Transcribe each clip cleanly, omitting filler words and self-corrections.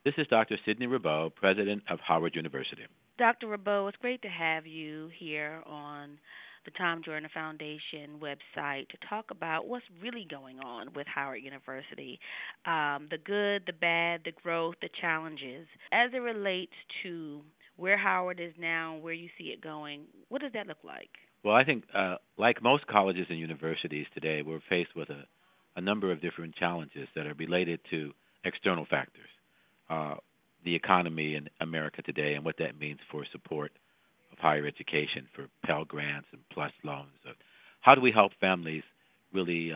This is Dr. Sidney Rabeau, president of Howard University. Dr. Rabot, it's great to have you here on the Tom Joyner Foundation website to talk about what's really going on with Howard University, the good, the bad, the growth, the challenges. As it relates to where Howard is now, where you see it going, what does that look like? Well, I think, like most colleges and universities today, we're faced with a number of different challenges that are related to external factors, uh, the economy in America today, and what that means for support of higher education, for Pell Grants and PLUS loans. How do we help families really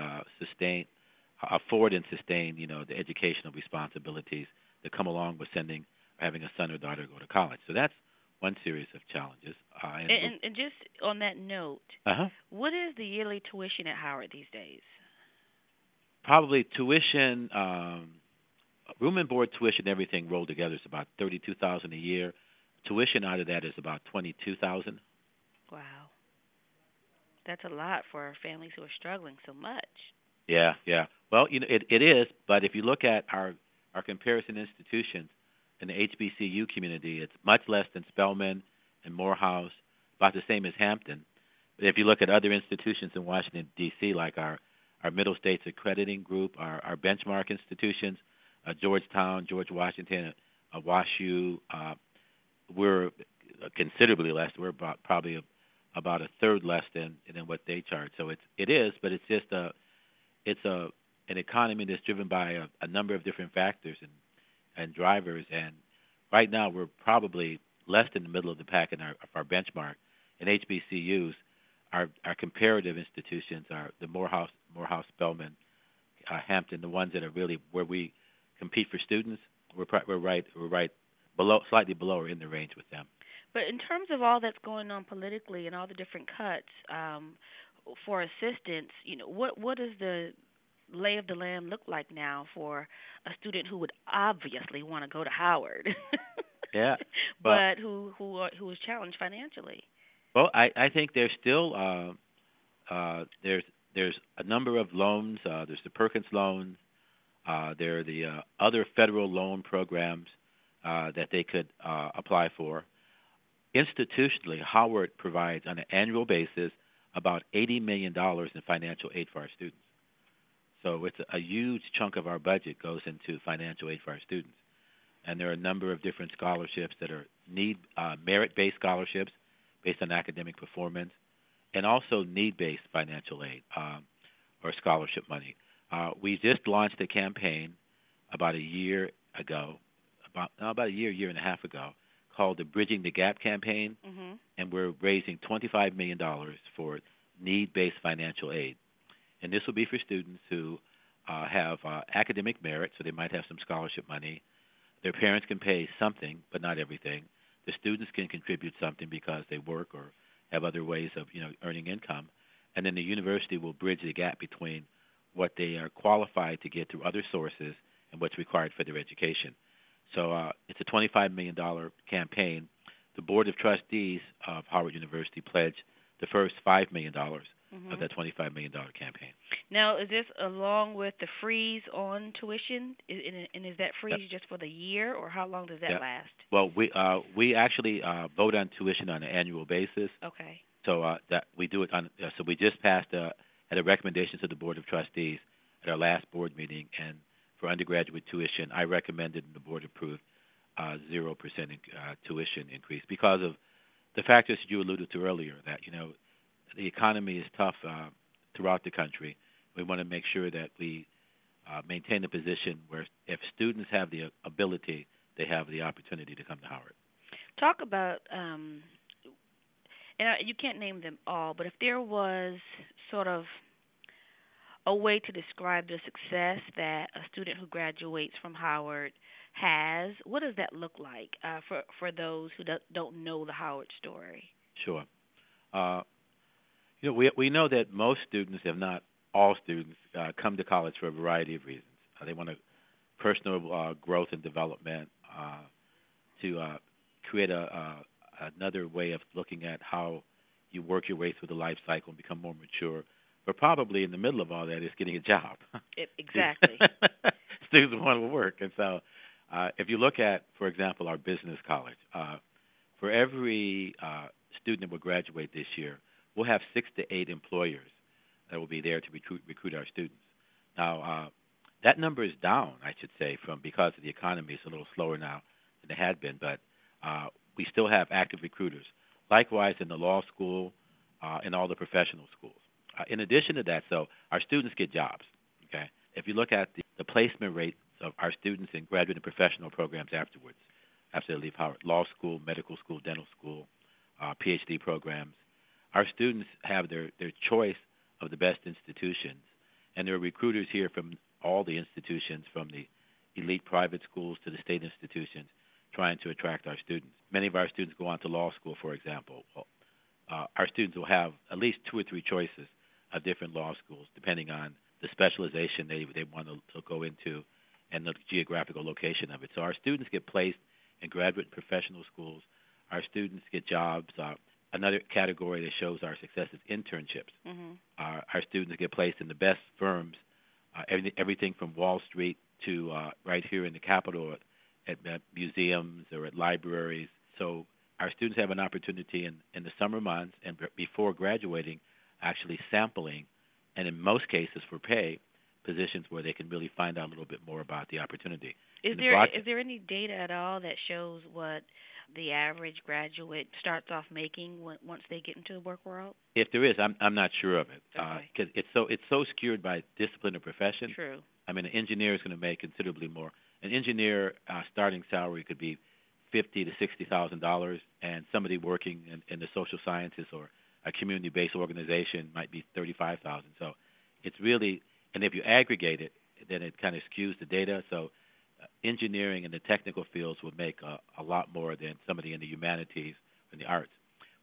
afford and sustain, the educational responsibilities that come along with sending, or having a son or daughter go to college? So that's one series of challenges. And just on that note, Uh-huh. what is the yearly tuition at Howard these days? Probably tuition, room and board tuition, everything rolled together is about 32,000 a year. Tuition out of that is about 22,000. Wow, that's a lot for families who are struggling so much. Yeah, yeah. Well, it is, but if you look at our comparison institutions in the HBCU community, it's much less than Spelman and Morehouse, about the same as Hampton. But if you look at other institutions in Washington D.C., like our Middle States Accrediting Group, our benchmark institutions, Georgetown, George Washington, WashU, we're considerably less. We're about a third less than what they charge. So it is, but it's just it's an economy that's driven by a number of different factors and drivers. And right now, we're probably less than the middle of the pack in our benchmark. In HBCUs, our comparative institutions are the Morehouse, Spelman, Hampton, the ones that are really where we compete for students. We're right below, slightly below, or in the range with them. But in terms of all that's going on politically and all the different cuts for assistance, what does the lay of the land look like now for a student who would obviously want to go to Howard, Yeah. Well, but who is challenged financially? I think there's still there's a number of loans. There's the Perkins loans. There are the other federal loan programs that they could apply for. Institutionally, Howard provides on an annual basis about $80 million in financial aid for our students. So it's a huge chunk of our budget goes into financial aid for our students. And there are a number of different scholarships that are merit-based scholarships based on academic performance, and also need-based financial aid or scholarship money. We just launched a campaign about a year ago, about a year and a half ago, called the Bridging the Gap campaign, Mhm. and we're raising $25 million for need-based financial aid. And this will be for students who have academic merit, so they might have some scholarship money. Their parents can pay something, but not everything. The students can contribute something because they work or have other ways of earning income, and then the university will bridge the gap between what they are qualified to get through other sources and what's required for their education. So it's a $25 million campaign. The Board of Trustees of Howard University pledged the first $5 million of Mhm. that $25 million campaign. Now, is this along with the freeze on tuition? And is that Yep. freeze just for the year, or how long does that Yep. last? Well, we actually vote on tuition on an annual basis. Okay. So that we do it on. So we just passed at a recommendation to the Board of Trustees at our last board meeting, and for undergraduate tuition, I recommended and the board approved 0% tuition increase because of the factors that you alluded to earlier. That the economy is tough throughout the country. We want to make sure that we maintain a position where if students have the ability, they have the opportunity to come to Howard. Talk about, and you can't name them all, but if there was sort of a way to describe the success that a student who graduates from Howard has, what does that look like for those who don't know the Howard story? Sure. Uh, we know that most students, if not all students, come to college for a variety of reasons. They want a personal growth and development, to create another way of looking at how you work your way through the life cycle and become more mature. But probably in the middle of all that is getting a job. Exactly. Students want to work, and so If you look at, for example, our business college, for every student that will graduate this year, we'll have 6 to 8 employers that will be there to recruit our students. Now, that number is down, I should say, from because of the economy. It's a little slower now than it had been, but we still have active recruiters. Likewise, in the law school and all the professional schools. In addition to that, so our students get jobs. Okay, if you look at the placement rate of our students in graduate and professional programs afterwards, after they leave Howard, law school, medical school, dental school, PhD programs, our students have their choice of the best institutions, and there are recruiters here from all the institutions, from the elite private schools to the state institutions, trying to attract our students. Many of our students go on to law school, for example. Well, our students will have at least 2 or 3 choices of different law schools, depending on the specialization they want to go into and the geographical location of it. So our students get placed in graduate and professional schools. Our students get jobs. Another category that shows our success is internships. Our students get placed in the best firms, everything from Wall Street to right here in the Capitol at museums or at libraries. So our students have an opportunity in the summer months and before graduating, actually sampling, and in most cases for pay, positions where they can really find out a little bit more about the opportunity. Is there any data at all that shows what the average graduate starts off making once they get into the work world? If there is, I'm not sure of it Okay. because it's so skewed by discipline or profession. True. I mean, an engineer is going to make considerably more. An engineer starting salary could be $50,000 to $60,000, and somebody working in the social sciences or a community-based organization might be $35,000. So it's really, and if you aggregate it, then it kind of skews the data. So engineering and the technical fields would make a lot more than somebody in the humanities and the arts.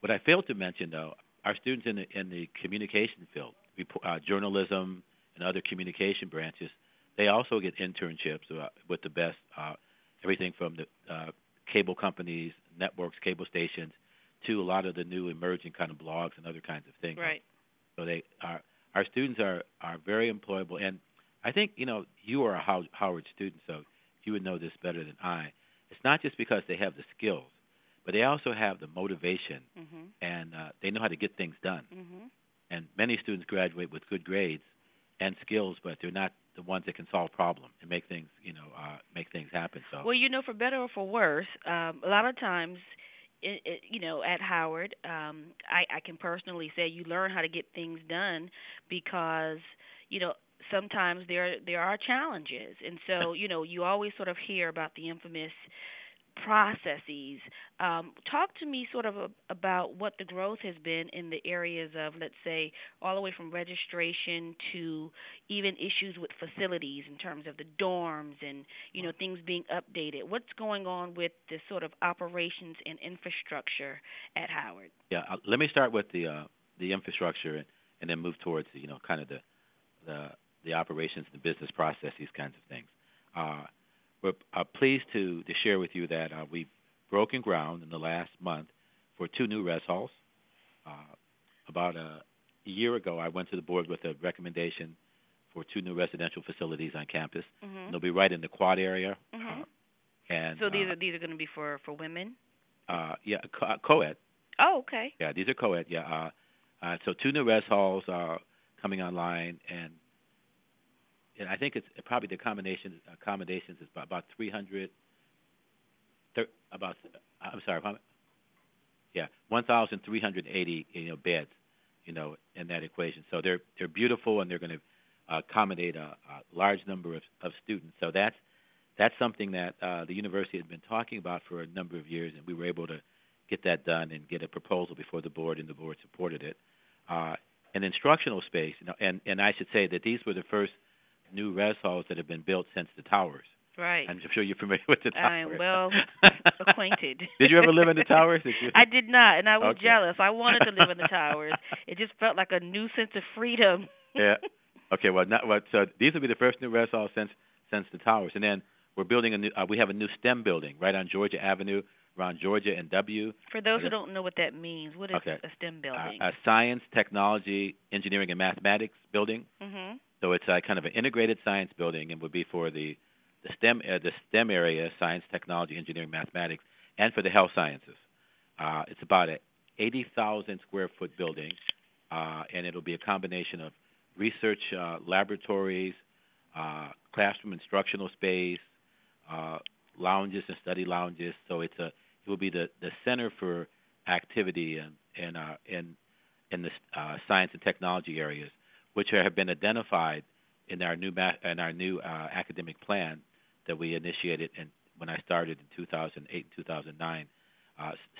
What I failed to mention, though, our students in the communication field, journalism and other communication branches, they also get internships with the best, everything from the cable companies, networks, cable stations, to a lot of the new emerging kind of blogs and other kinds of things. Right. So our students are very employable, and I think you are a Howard student, so you would know this better than I. It's not just because they have the skills, but they also have the motivation, and they know how to get things done. And many students graduate with good grades and skills, but they're not the ones that can solve problems and make things happen. So well, for better or for worse, a lot of times, at Howard, I can personally say you learn how to get things done because sometimes there are challenges, and so you always sort of hear about the infamous processes. Talk to me sort of about what the growth has been in the areas of, let's say, all the way from registration to even issues with facilities in terms of the dorms and, things being updated. What's going on with the sort of operations and infrastructure at Howard? Yeah, let me start with the infrastructure and then move towards, kind of the operations and the business process, these kinds of things. We're pleased to share with you that we've broken ground in the last month for 2 new res halls. About a year ago, I went to the board with a recommendation for 2 new residential facilities on campus. And they'll be right in the quad area. And so these are going to be for women? Yeah, co-ed. Oh, okay. Yeah, these are co-ed. Yeah. So 2 new res halls are coming online, and I think it's probably the accommodations is about 300. I'm sorry. 1,380 beds, in that equation. So they're beautiful, and they're going to accommodate a large number of students. So that's something that the university had been talking about for a number of years, and we were able to get that done and get a proposal before the board, and the board supported it. An instructional space, and I should say that these were the first new res halls that have been built since the towers. Right. I'm sure you're familiar with the towers. I'm well acquainted. Did you ever live in the towers? I did not, and I was Okay. jealous. I wanted to live in the towers. It just felt like a new sense of freedom. Yeah. Okay. So these will be the first new res halls since the towers, and then we're building we have a new STEM building right on Georgia Avenue, around Georgia and W. For those who don't know what that means, what is a STEM building? A science, technology, engineering, and mathematics building. So it's kind of an integrated science building, and would be for the the STEM area, science, technology, engineering, mathematics, and for the health sciences. It's about a 80,000 square foot building, and it'll be a combination of research laboratories, classroom instructional space, uh, lounges and study lounges. So it will be the center for activity in the science and technology areas, which have been identified in our new academic plan that we initiated when I started in 2008 and 2009.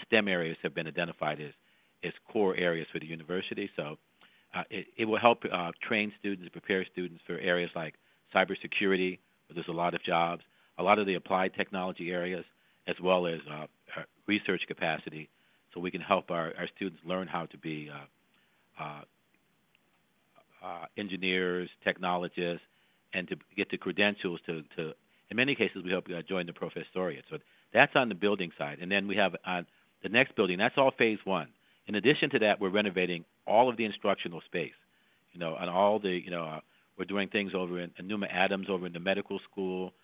STEM areas have been identified as core areas for the university. So it will help train students, prepare students for areas like cybersecurity, where there's a lot of jobs, a lot of the applied technology areas, as well as research capacity, so we can help our students learn how to be uh, engineers, technologists, and to get the credentials to in many cases, we help join the professoriate. So that's on the building side. And then we have on the next building, that's all phase one. In addition to that, we're renovating all of the instructional space. And all the, we're doing things over in Numa Adams, over in the medical school,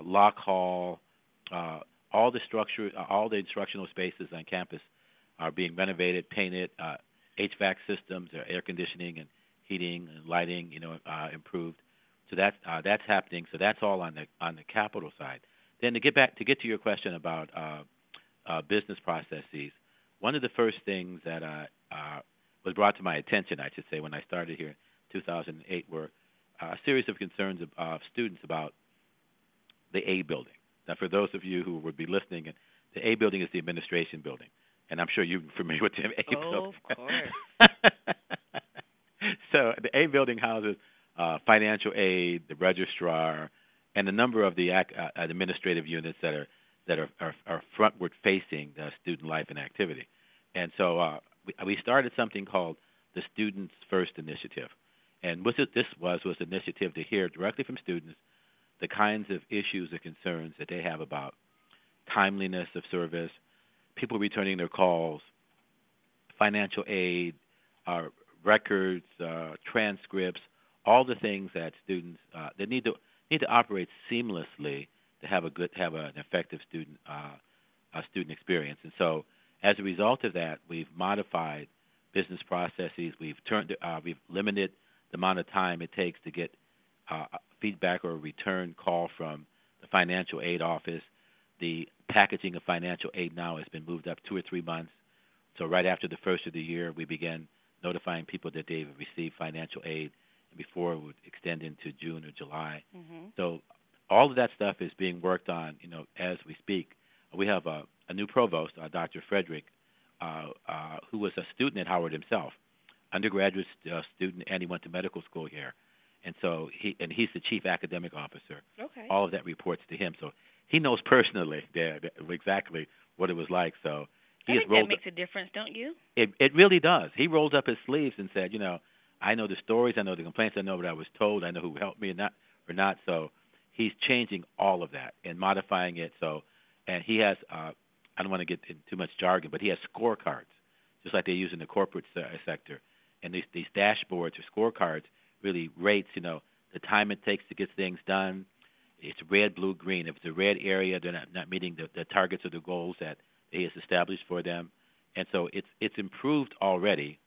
Locke Hall, all the structure, all the instructional spaces on campus are being renovated, painted, HVAC systems, air conditioning and heating and lighting, improved. So that's happening. So that's all on the capital side. Then to get to your question about business processes, one of the first things that was brought to my attention, I should say, when I started here in 2008, were a series of concerns of students about the A building. Now, for those of you who would be listening, the A building is the administration building, and I'm sure you're familiar with the A building. Of course. So the A building houses financial aid, the registrar, and a number of the administrative units that are frontward facing student life and activity. And so we started something called the Students First Initiative. And what this was an initiative to hear directly from students the kinds of issues or concerns that they have about timeliness of service, people returning their calls, financial aid, records, transcripts, all the things that students that need to operate seamlessly to have an effective student experience. And so, as a result of that, we've modified business processes. We've limited the amount of time it takes to get feedback or a return call from the financial aid office. The packaging of financial aid now has been moved up 2 or 3 months. So right after the first of the year, we began notifying people that they've received financial aid, and before it would extend into June or July. Mm-hmm. So all of that stuff is being worked on, as we speak. We have a new provost, Dr. Frederick, who was a student at Howard himself, undergraduate student, and he went to medical school here. And so he's the chief academic officer. Okay. All of that reports to him. So he knows personally exactly what it was like. So I think that makes a difference, don't you? It really does. He rolled up his sleeves and said, I know the stories, I know the complaints, I know what I was told, I know who helped me or not. So he's changing all of that and modifying it. So, and he has, I don't want to get into too much jargon, but he has scorecards, just like they use in the corporate sector. And these dashboards or scorecards really rates, the time it takes to get things done. It's red, blue, green. If it's a red area, they're not meeting the targets or the goals that he has established for them. And so it's improved already.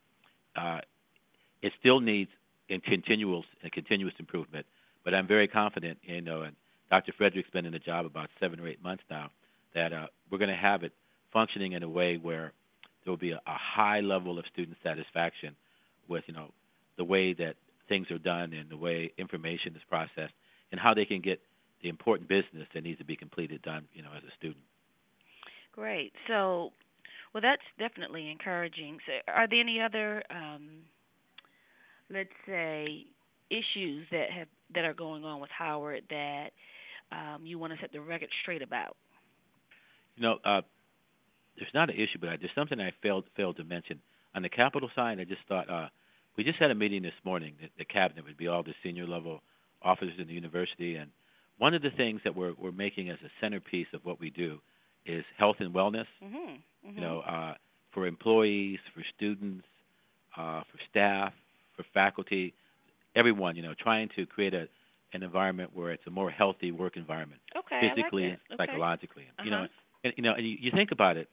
It still needs continuous improvement, but I'm very confident, and Dr. Frederick's been in the job about 7 or 8 months now, that we're going to have it functioning in a way where there will be a high level of student satisfaction with, the way that things are done and the way information is processed and how they can get the important business that needs to be completed done, as a student. Great. So, well, that's definitely encouraging. So, are there any other, let's say, issues that are going on with Howard that you want to set the record straight about? There's not an issue, but there's something I failed to mention. On the capital side, I just thought we just had a meeting this morning. The cabinet would be all the senior level officers in the university, and one of the things that we're making as a centerpiece of what we do is health and wellness. Mm-hmm. Mm-hmm. For employees, for students, for staff, for faculty, everyone. Trying to create an environment where it's a more healthy work environment, Okay, I like physically and that. Okay. psychologically. Uh huh. And you think about it,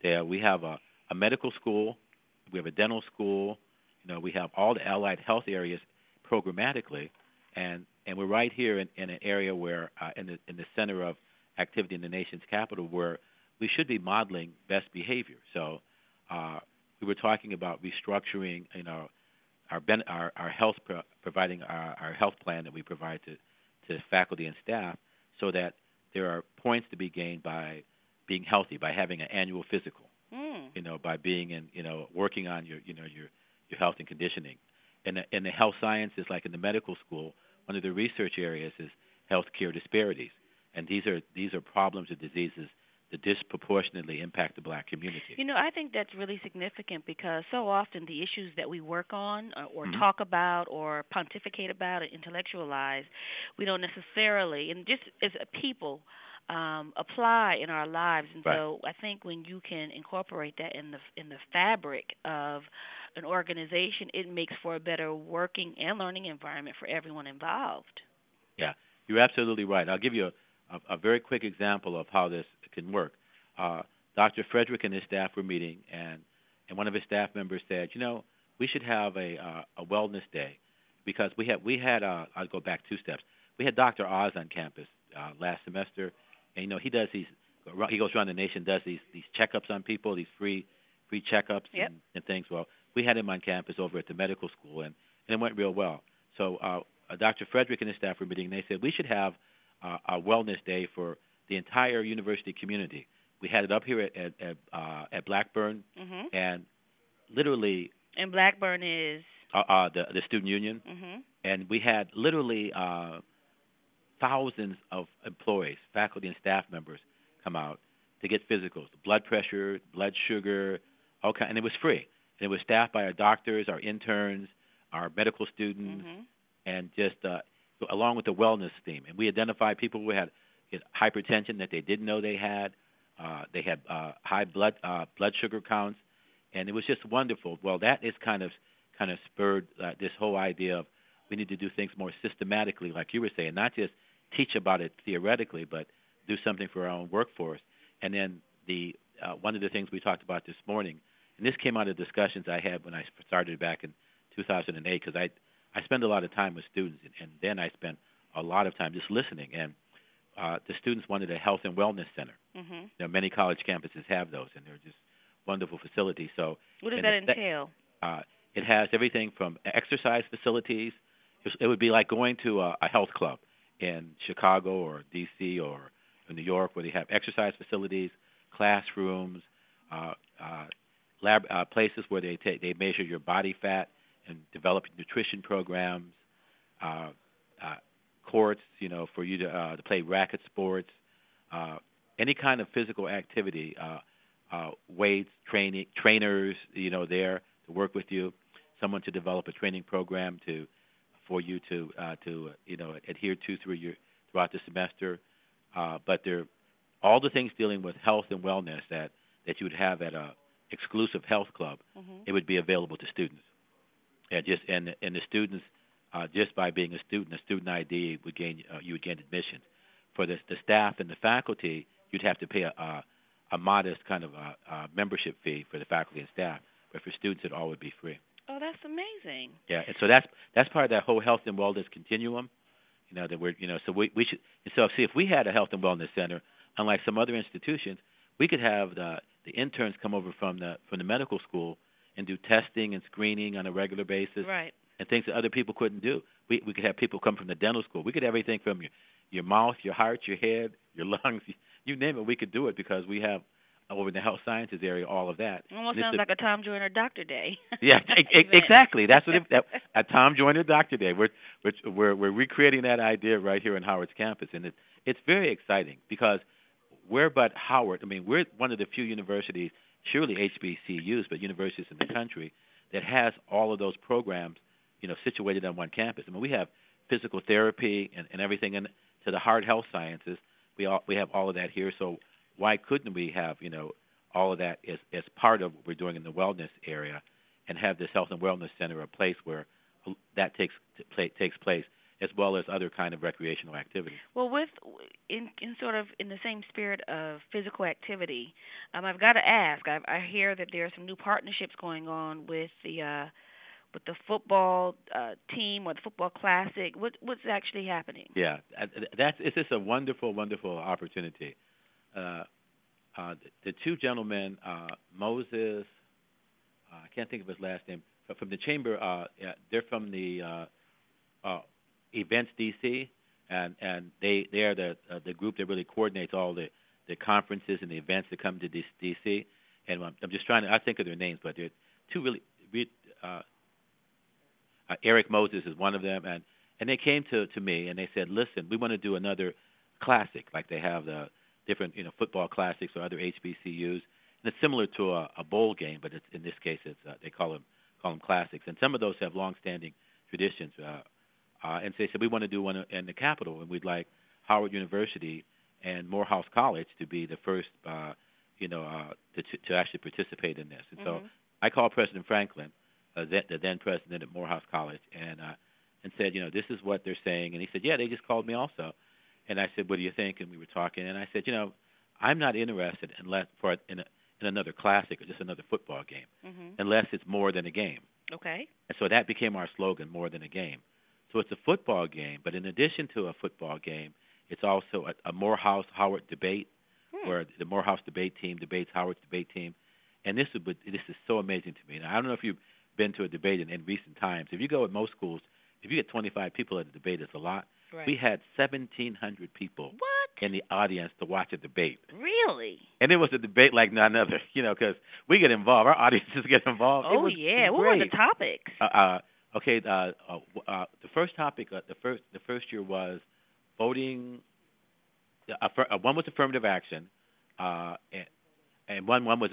there we have a medical school, we have a dental school, we have all the allied health areas programmatically, and we're right here in an area where in the center of activity in the nation's capital where we should be modeling best behavior. So we were talking about restructuring, our health providing our health plan that we provide to faculty and staff, so that there are points to be gained by being healthy, by having an annual physical, Mm. by being in, working on your health and conditioning. In the health sciences, like in the medical school, one of the research areas is healthcare disparities, and these are problems or diseases that disproportionately impact the black community. I think that's really significant because so often the issues that we work on or Hmm. talk about or pontificate about or intellectualize, we don't necessarily, and just as a people, apply in our lives. And Right. so I think when you can incorporate that in the fabric of an organization, it makes for a better working and learning environment for everyone involved. Yeah, you're absolutely right. I'll give you a very quick example of how this can work. Uh, Dr. Frederick and his staff were meeting, and one of his staff members said, we should have a wellness day because we had I'll go back two steps. We had Dr. Oz on campus last semester, and he goes around the nation, does these checkups on people, these free checkups Yep. and things. Well, we had him on campus over at the medical school, and it went real well. So Dr. Frederick and his staff were meeting, and they said we should have a wellness day for the entire university community. We had it up here at Blackburn, Mhm. and literally And Blackburn is. the student union, Mhm. and we had literally thousands of employees, faculty and staff members come out to get physicals, blood pressure, blood sugar, and it was free. And it was staffed by our doctors, our interns, our medical students, Mhm. and just along with the wellness theme. And we identified people who had hypertension that they didn't know they had. They had high blood sugar counts, and it was just wonderful. Well, that is kind of spurred this whole idea of we need to do things more systematically, like you were saying, not just teach about it theoretically, but do something for our own workforce. And then the one of the things we talked about this morning, and this came out of discussions I had when I started back in 2008, because I spend a lot of time with students, and then I spent a lot of time just listening. And the students wanted a health and wellness center. Mhm. Many college campuses have those, and they're just wonderful facilities. So, What does and that entail? uh, it has everything from exercise facilities. It would be like going to a health club in Chicago or D.C. or New York, where they have exercise facilities, classrooms, uh, uh, lab places where they measure your body fat and develop nutrition programs, uh, uh, courts, for you to play racket sports, uh, any kind of physical activity, weights, trainers, there to work with you, someone to develop a training program for you to adhere to throughout the semester. But there, all the things dealing with health and wellness that you would have at a exclusive health club, Mhm. it would be available to students. And the students, just by being a student ID would gain you would gain admission. For the staff and the faculty, you'd have to pay a modest kind of membership fee for the faculty and staff, but for students it all would be free. Oh, that's amazing. Yeah, and so that's part of that whole health and wellness continuum. That we're so we should, and so see if we had a health and wellness center, unlike some other institutions, we could have the interns come over from the medical school and do testing and screening on a regular basis, Right. and things that other people couldn't do. We could have people come from the dental school. We could have everything from your mouth, your heart, your head, your lungs, you name it. We could do it because we have over in the health sciences area all of that. Almost And sounds like a Tom Joyner Doctor Day. yeah, Event. exactly. That's what a Tom Joyner Doctor Day. We're recreating that idea right here on Howard's campus, and it's very exciting because we're but Howard. I mean, we're one of the few universities, surely HBCUs, but universities in the country that has all of those programs, situated on one campus. I mean, we have physical therapy and everything, and to the hard health sciences, we have all of that here. So why couldn't we have all of that as part of what we're doing in the wellness area, and have this health and wellness center a place where that takes place? as well as other kind of recreational activities. Well, with in sort of in the same spirit of physical activity, I've got to ask. I hear that there are some new partnerships going on with the football team or the football classic. What's actually happening? Yeah, that's it's just a wonderful, wonderful opportunity. Uh, the two gentlemen, Moses, I can't think of his last name, but from the chamber. Yeah, they're from the Events DC, and they are the group that really coordinates all the conferences and the events that come to DC. And I'm just trying to I think of their names, but they're two really uh, Eric Moses is one of them, and they came to me and they said, listen, we want to do another classic like they have the different football classics or other HBCUs, and it's similar to a bowl game, but it's in this case it's they call them classics, and some of those have long-standing traditions. And so they said we want to do one in the capital, and we'd like Howard University and Morehouse College to be the first, to actually participate in this. And so Mhm. I called President Franklin, the then president at Morehouse College, and said, this is what they're saying. And he said, yeah, they just called me also. And I said, what do you think? And we were talking, and I said, I'm not interested in another classic or just another football game, Mhm. unless it's more than a game. Okay. And so that became our slogan, more than a game. So it's a football game, but in addition to a football game, it's also a Morehouse Howard debate, Hmm. where the Morehouse debate team debates Howard's debate team, and this is so amazing to me. Now, I don't know if you've been to a debate in recent times. If you go at most schools, if you get 25 people at a debate, it's a lot. Right. We had 1,700 people What? in the audience to watch a debate, Really? and it was a debate like none other. Because we get involved, our audiences get involved. Oh It yeah. was What were the great. topics? Okay. The first topic, the first year was voting. One was affirmative action, and one was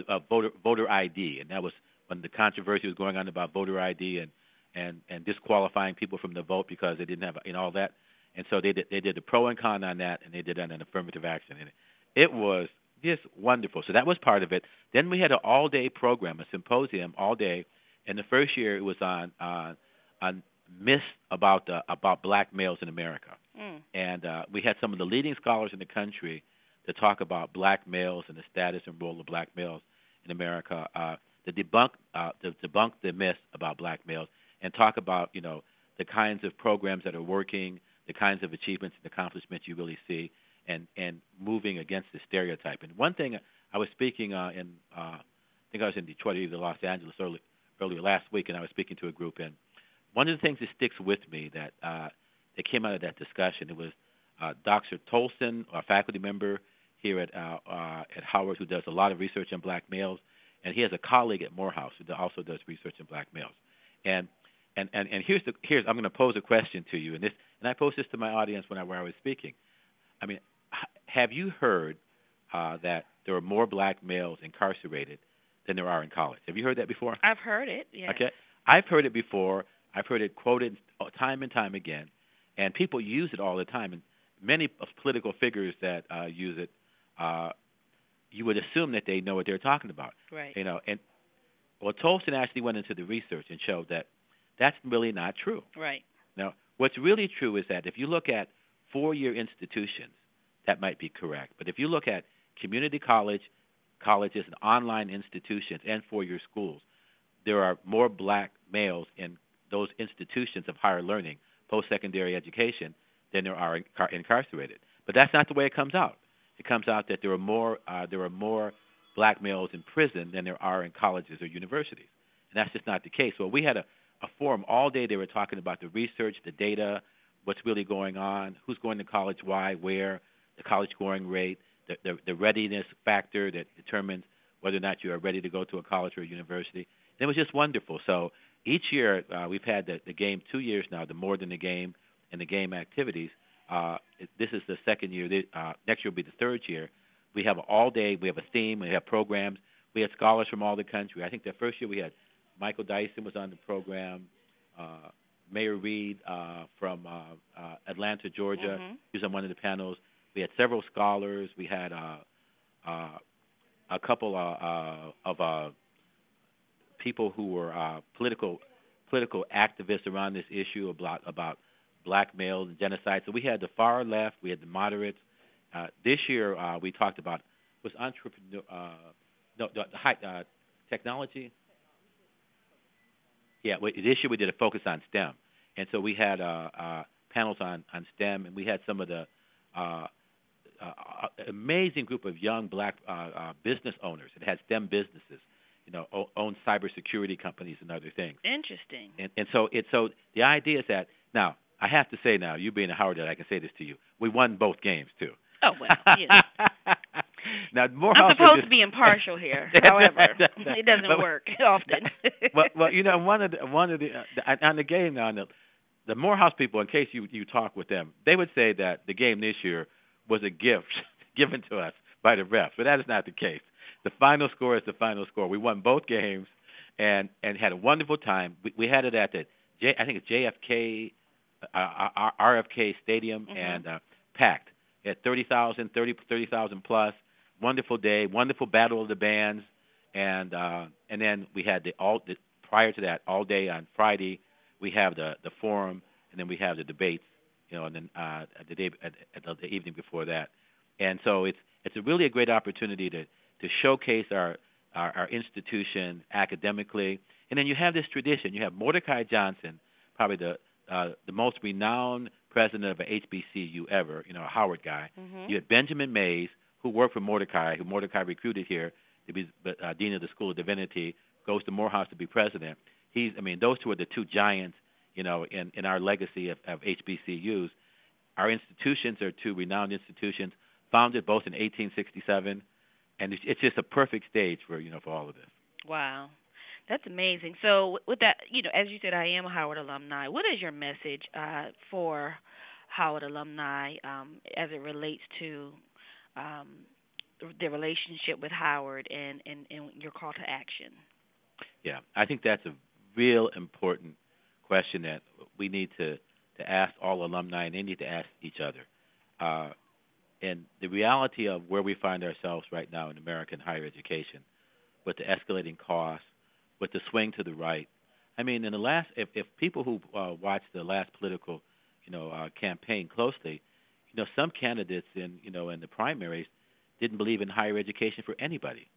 voter ID, and that was when the controversy was going on about voter ID and disqualifying people from the vote because they didn't have all that. And so they did the pro and con on that, and they did that in affirmative action, and it was just wonderful. So that was part of it. Then we had an all day program, a symposium all day. And the first year it was on myths about black males in America, Mm. and we had some of the leading scholars in the country to talk about black males and the status and role of black males in America, to debunk the myths about black males, and talk about the kinds of programs that are working, the kinds of achievements and accomplishments you really see, and moving against the stereotype. And one thing I was speaking I think I was in Detroit, either Los Angeles earlier last week, and I was speaking to a group, and one of the things that sticks with me that came out of that discussion, it was Dr. Tolson, a faculty member here at Howard, who does a lot of research on black males, and he has a colleague at Morehouse who also does research on black males. And here's I'm going to pose a question to you, and I posed this to my audience where I was speaking. I mean, have you heard that there are more black males incarcerated than there are in college? Have you heard that before? I've heard it. Yes. Okay, I've heard it before. I've heard it quoted time and time again, and people use it all the time. And many political figures that use it, you would assume that they know what they're talking about. Right. And well, Tolson actually went into the research and showed that that's really not true. Right. Now, what's really true is that if you look at four-year institutions, that might be correct. But if you look at community colleges and online institutions and four-year schools, there are more black males in those institutions of higher learning, post-secondary education, than there are incarcerated. But that's not the way it comes out. It comes out that there are more black males in prison than there are in colleges or universities, and that's just not the case. Well, we had a forum all day. They were talking about the research, the data, what's really going on, who's going to college, why, where, the college going rate, the readiness factor that determines whether or not you are ready to go to a college or a university. And it was just wonderful. So each year we've had the game 2 years now, the more than the game and the game activities. This is the second year. Next year will be the third year. We have all day. We have a theme. We have programs. We had scholars from all the country. I think the first year we had Michael Dyson was on the program. Mayor Reed from Atlanta, Georgia. Mhm. He was on one of the panels. We had several scholars. We had a couple of people who were political activists around this issue about blackmail and genocide. So we had the far left, we had the moderates. This year we talked about was entrepreneur, no, the high technology. Yeah, this year we did a focus on STEM, and so we had panels on STEM, and we had some of the uh, amazing group of young black business owners that had STEM businesses, own cybersecurity companies and other things. Interesting. And so the idea is that now I have to say now, you being a Howard, I can say this to you, we won both games too. Oh well, Now I'm supposed to be impartial here. However, it doesn't work often. well, one of the on the game now, the Morehouse people, in case you talk with them, they would say that the game this year was a gift given to us by the refs, but that is not the case. The final score is the final score. We won both games and had a wonderful time. We had it at the I think it's JFK RFK Stadium and packed at 30,000 plus. Wonderful day, wonderful battle of the bands, and then we had prior to that all day on Friday we have the forum, and then we have the debates, and then the day at the evening before that, and so it's a great opportunity to showcase our institution academically, and then you have this tradition. You have Mordecai Johnson, probably the most renowned president of a HBCU ever, a Howard guy. You had Benjamin Mays, who worked for Mordecai, who Mordecai recruited here to be dean of the School of Divinity, goes to Morehouse to be president. Those two are the two giants, in our legacy of HBCUs. Our institutions are two renowned institutions, founded both in 1867, and it's just a perfect stage for all of this. Wow. That's amazing. So with that, as you said, I am a Howard alumni. What is your message for Howard alumni as it relates to the relationship with Howard and your call to action? Yeah, I think that's a real important question that we need to ask all alumni, and they need to ask each other. And the reality of where we find ourselves right now in American higher education, with the escalating costs, with the swing to the right. In the last, if people who watched the last political, campaign closely, some candidates in the primaries didn't believe in higher education for anybody.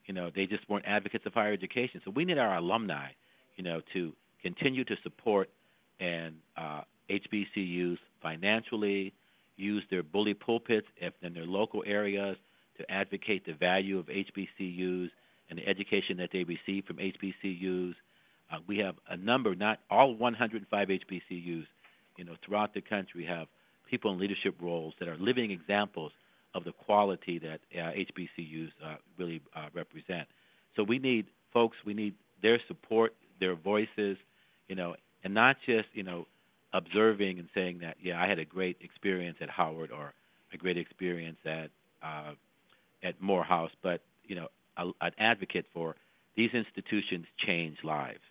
They just weren't advocates of higher education. So we need our alumni, to continue to support and HBCUs financially, use their bully pulpits in their local areas to advocate the value of HBCUs and the education that they receive from HBCUs. We have a number, not all 105 HBCUs, throughout the country have people in leadership roles that are living examples of the quality that HBCUs really represent. So we need their support, their voices, and not just, observing and saying that, yeah, I had a great experience at Howard or a great experience at Morehouse, but, an advocate for these institutions change lives.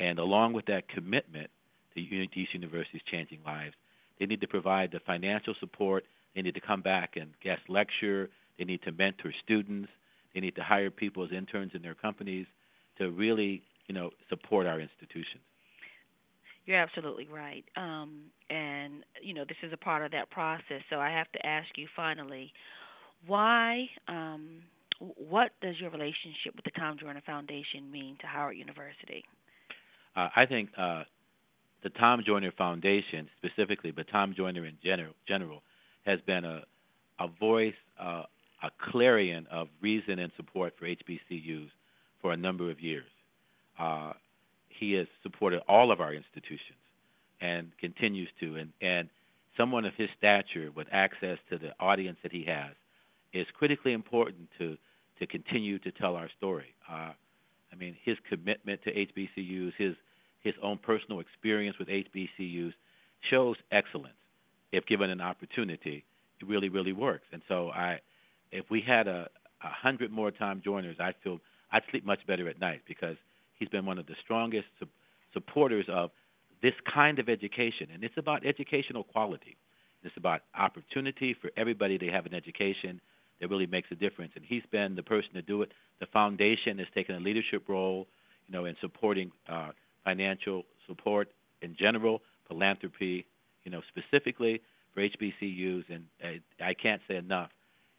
And along with that commitment to these universities changing lives, they need to provide the financial support. They need to come back and guest lecture. They need to mentor students. They need to hire people as interns in their companies to really, support our institutions. You're absolutely right. And, this is a part of that process. So I have to ask you finally, why, what does your relationship with the Tom Joyner Foundation mean to Howard University? I think the Tom Joyner Foundation specifically, but Tom Joyner in general, has been a voice, a clarion of reason and support for HBCUs for a number of years. He has supported all of our institutions and continues to. And someone of his stature with access to the audience that he has is critically important to continue to tell our story. His commitment to HBCUs, his own personal experience with HBCUs shows excellence. If given an opportunity, it really, really works. And so if we had 100 more Tom Joyners, I'd sleep much better at night because he's been one of the strongest supporters of this kind of education. And it's about educational quality. It's about opportunity for everybody to have an education that really makes a difference. And he's been the person to do it. The foundation has taken a leadership role, in supporting financial support in general, philanthropy, specifically for HBCUs, and I can't say enough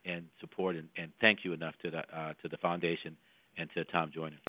and support and thank you enough to the foundation and to Tom Joyner.